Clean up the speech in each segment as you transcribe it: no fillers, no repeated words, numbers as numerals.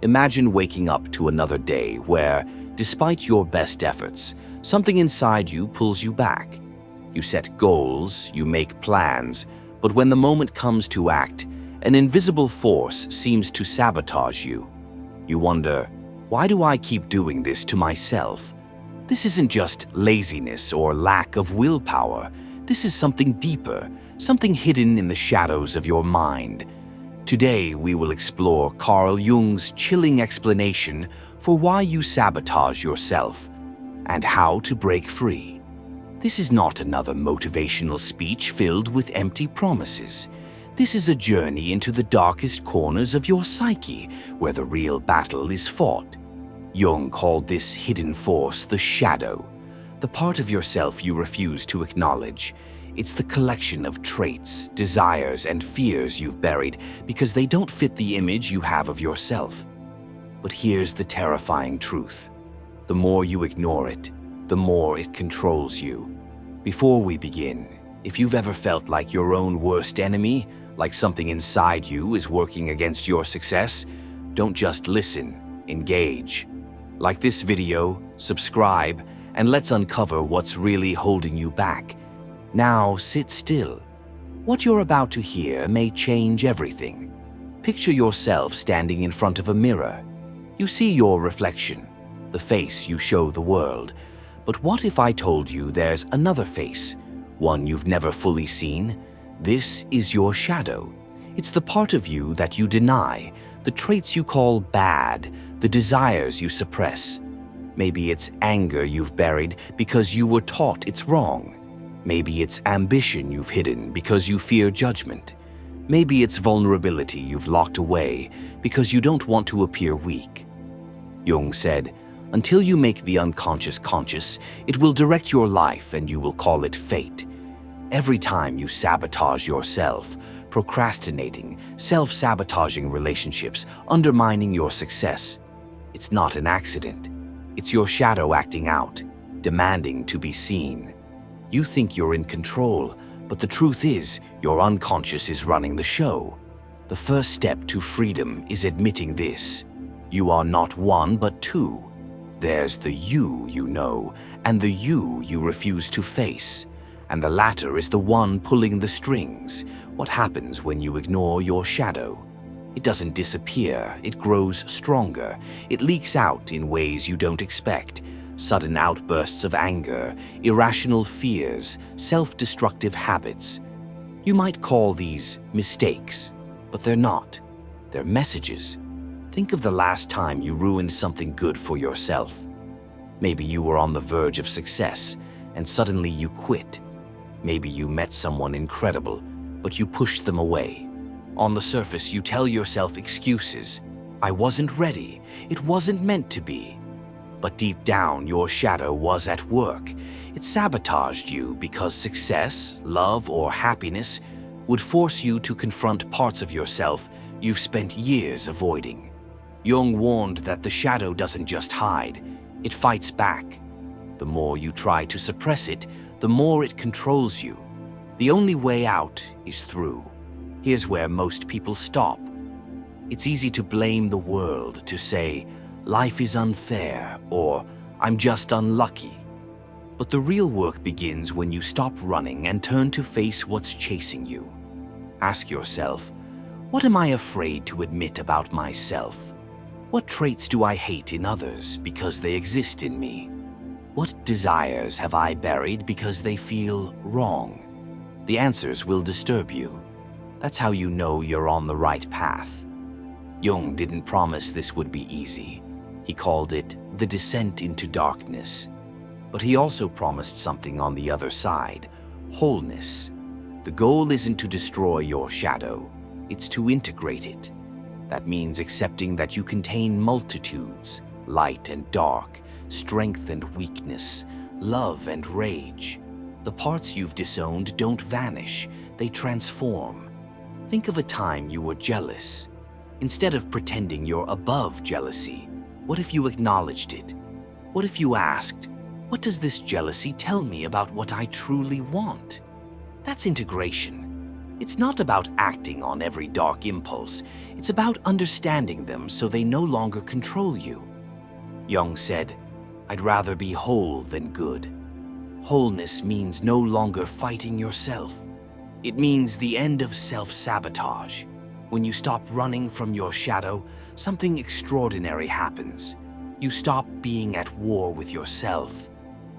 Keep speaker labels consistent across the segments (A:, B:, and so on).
A: Imagine waking up to another day where, despite your best efforts, something inside you pulls you back. You set goals, you make plans, but when the moment comes to act, an invisible force seems to sabotage you. You wonder, why do I keep doing this to myself? This isn't just laziness or lack of willpower. This is something deeper, something hidden in the shadows of your mind. Today, we will explore Carl Jung's chilling explanation for why you sabotage yourself and how to break free. This is not another motivational speech filled with empty promises. This is a journey into the darkest corners of your psyche, where the real battle is fought. Jung called this hidden force the shadow, the part of yourself you refuse to acknowledge. It's the collection of traits, desires, and fears you've buried because they don't fit the image you have of yourself. But here's the terrifying truth. The more you ignore it, the more it controls you. Before we begin, if you've ever felt like your own worst enemy, like something inside you is working against your success, don't just listen, engage. Like this video, subscribe, and let's uncover what's really holding you back. Now sit still. What you're about to hear may change everything. Picture yourself standing in front of a mirror. You see your reflection, the face you show the world. But what if I told you there's another face, one you've never fully seen? This is your shadow. It's the part of you that you deny, the traits you call bad, the desires you suppress. Maybe it's anger you've buried because you were taught it's wrong. Maybe it's ambition you've hidden because you fear judgment. Maybe it's vulnerability you've locked away because you don't want to appear weak. Jung said, until you make the unconscious conscious, it will direct your life and you will call it fate. Every time you sabotage yourself, procrastinating, self-sabotaging relationships, undermining your success, it's not an accident. It's your shadow acting out, demanding to be seen. You think you're in control, but the truth is, your unconscious is running the show. The first step to freedom is admitting this. You are not one, but two. There's the you know, and the you refuse to face. And the latter is the one pulling the strings. What happens when you ignore your shadow? It doesn't disappear, it grows stronger. It leaks out in ways you don't expect. Sudden outbursts of anger, irrational fears, self-destructive habits. You might call these mistakes, but they're not. They're messages. Think of the last time you ruined something good for yourself. Maybe you were on the verge of success, and suddenly you quit. Maybe you met someone incredible, but you pushed them away. On the surface, you tell yourself excuses. I wasn't ready. It wasn't meant to be. But deep down, your shadow was at work. It sabotaged you because success, love, or happiness would force you to confront parts of yourself you've spent years avoiding. Jung warned that the shadow doesn't just hide, it fights back. The more you try to suppress it, the more it controls you. The only way out is through. Here's where most people stop. It's easy to blame the world, to say, life is unfair, or I'm just unlucky. But the real work begins when you stop running and turn to face what's chasing you. Ask yourself, what am I afraid to admit about myself? What traits do I hate in others because they exist in me? What desires have I buried because they feel wrong? The answers will disturb you. That's how you know you're on the right path. Jung didn't promise this would be easy. He called it the descent into darkness. But he also promised something on the other side, wholeness. The goal isn't to destroy your shadow, it's to integrate it. That means accepting that you contain multitudes, light and dark, strength and weakness, love and rage. The parts you've disowned don't vanish, they transform. Think of a time you were jealous. Instead of pretending you're above jealousy, what if you acknowledged it? What if you asked, what does this jealousy tell me about what I truly want? That's integration. It's not about acting on every dark impulse. It's about understanding them so they no longer control you. Jung said, "I'd rather be whole than good." Wholeness means no longer fighting yourself. It means the end of self-sabotage. When you stop running from your shadow, something extraordinary happens. You stop being at war with yourself.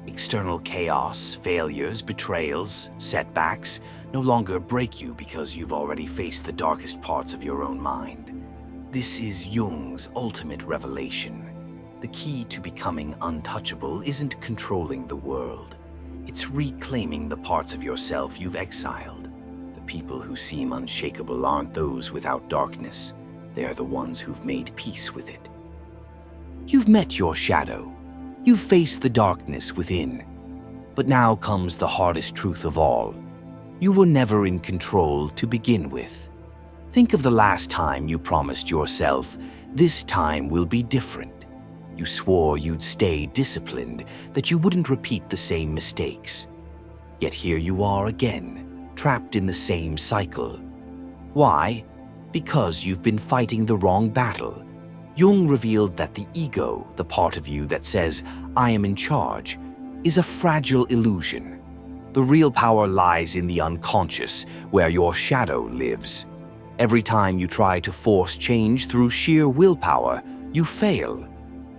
A: External chaos, failures, betrayals, setbacks no longer break you because you've already faced the darkest parts of your own mind. This is Jung's ultimate revelation. The key to becoming untouchable isn't controlling the world. It's reclaiming the parts of yourself you've exiled. The people who seem unshakable aren't those without darkness. They're the ones who've made peace with it. You've met your shadow. You've faced the darkness within. But now comes the hardest truth of all. You were never in control to begin with. Think of the last time you promised yourself, "This time will be different." You swore you'd stay disciplined, that you wouldn't repeat the same mistakes. Yet here you are again, trapped in the same cycle. Why? Because you've been fighting the wrong battle. Jung revealed that the ego, the part of you that says, "I am in charge," is a fragile illusion. The real power lies in the unconscious, where your shadow lives. Every time you try to force change through sheer willpower, you fail.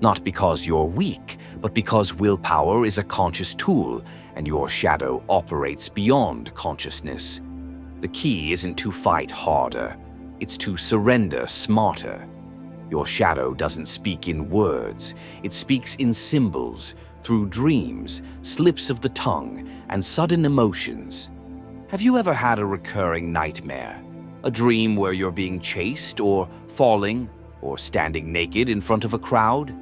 A: Not because you're weak, but because willpower is a conscious tool, and your shadow operates beyond consciousness. The key isn't to fight harder, it's to surrender smarter. Your shadow doesn't speak in words, it speaks in symbols, through dreams, slips of the tongue, and sudden emotions. Have you ever had a recurring nightmare? A dream where you're being chased, or falling, or standing naked in front of a crowd?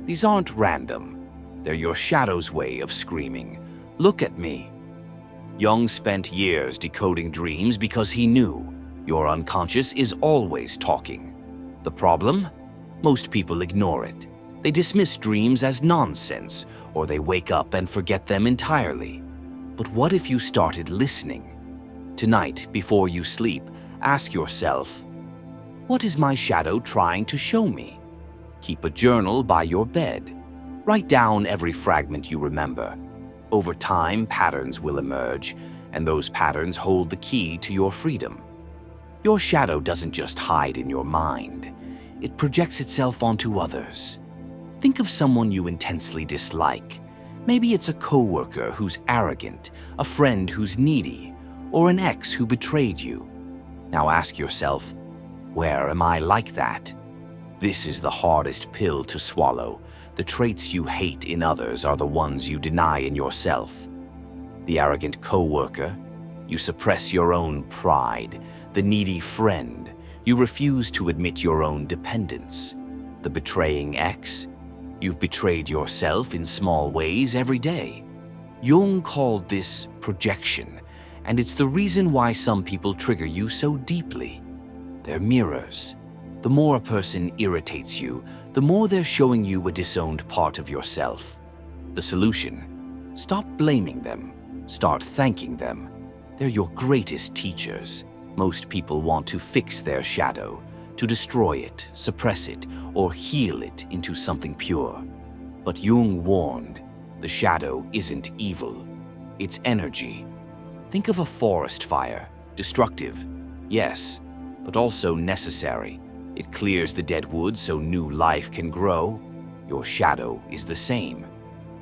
A: These aren't random. They're your shadow's way of screaming, "Look at me." Jung spent years decoding dreams because he knew your unconscious is always talking. The problem? Most people ignore it. They dismiss dreams as nonsense, or they wake up and forget them entirely. But what if you started listening? Tonight, before you sleep, ask yourself, what is my shadow trying to show me? Keep a journal by your bed. Write down every fragment you remember. Over time, patterns will emerge, and those patterns hold the key to your freedom. Your shadow doesn't just hide in your mind. It projects itself onto others. Think of someone you intensely dislike. Maybe it's a coworker who's arrogant, a friend who's needy, or an ex who betrayed you. Now ask yourself, where am I like that? This is the hardest pill to swallow. The traits you hate in others are the ones you deny in yourself. The arrogant coworker, you suppress your own pride. The needy friend, you refuse to admit your own dependence. The betraying ex, you've betrayed yourself in small ways every day. Jung called this projection, and it's the reason why some people trigger you so deeply. They're mirrors. The more a person irritates you, the more they're showing you a disowned part of yourself. The solution? Stop blaming them. Start thanking them. They're your greatest teachers. Most people want to fix their shadow, to destroy it, suppress it, or heal it into something pure. But Jung warned, the shadow isn't evil. It's energy. Think of a forest fire. Destructive, yes, but also necessary. It clears the dead wood so new life can grow. Your shadow is the same.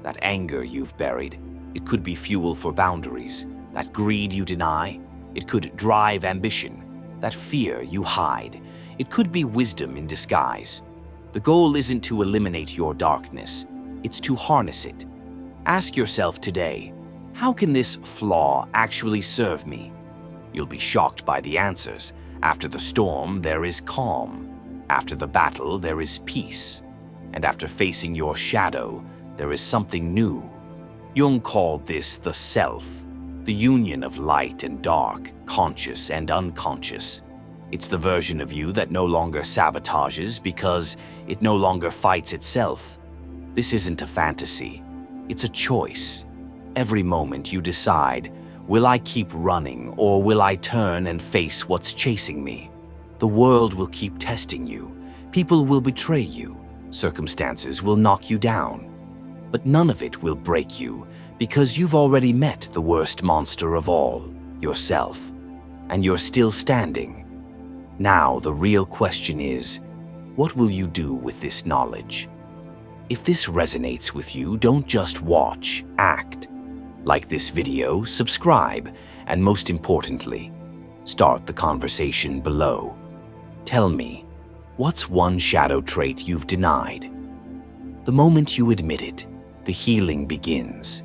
A: That anger you've buried, it could be fuel for boundaries. That greed you deny, it could drive ambition. That fear you hide, it could be wisdom in disguise. The goal isn't to eliminate your darkness, it's to harness it. Ask yourself today, how can this flaw actually serve me? You'll be shocked by the answers. After the storm, there is calm. After the battle, there is peace. And after facing your shadow, there is something new. Jung called this the self, the union of light and dark, conscious and unconscious. It's the version of you that no longer sabotages because it no longer fights itself. This isn't a fantasy, it's a choice. Every moment you decide, Will I keep running, or will I turn and face what's chasing me? The world will keep testing you. People will betray you. Circumstances will knock you down. But none of it will break you, because you've already met the worst monster of all, yourself. And you're still standing. Now, the real question is, what will you do with this knowledge? If this resonates with you, don't just watch, act. Like this video, subscribe, and most importantly, start the conversation below. Tell me, what's one shadow trait you've denied? The moment you admit it, the healing begins.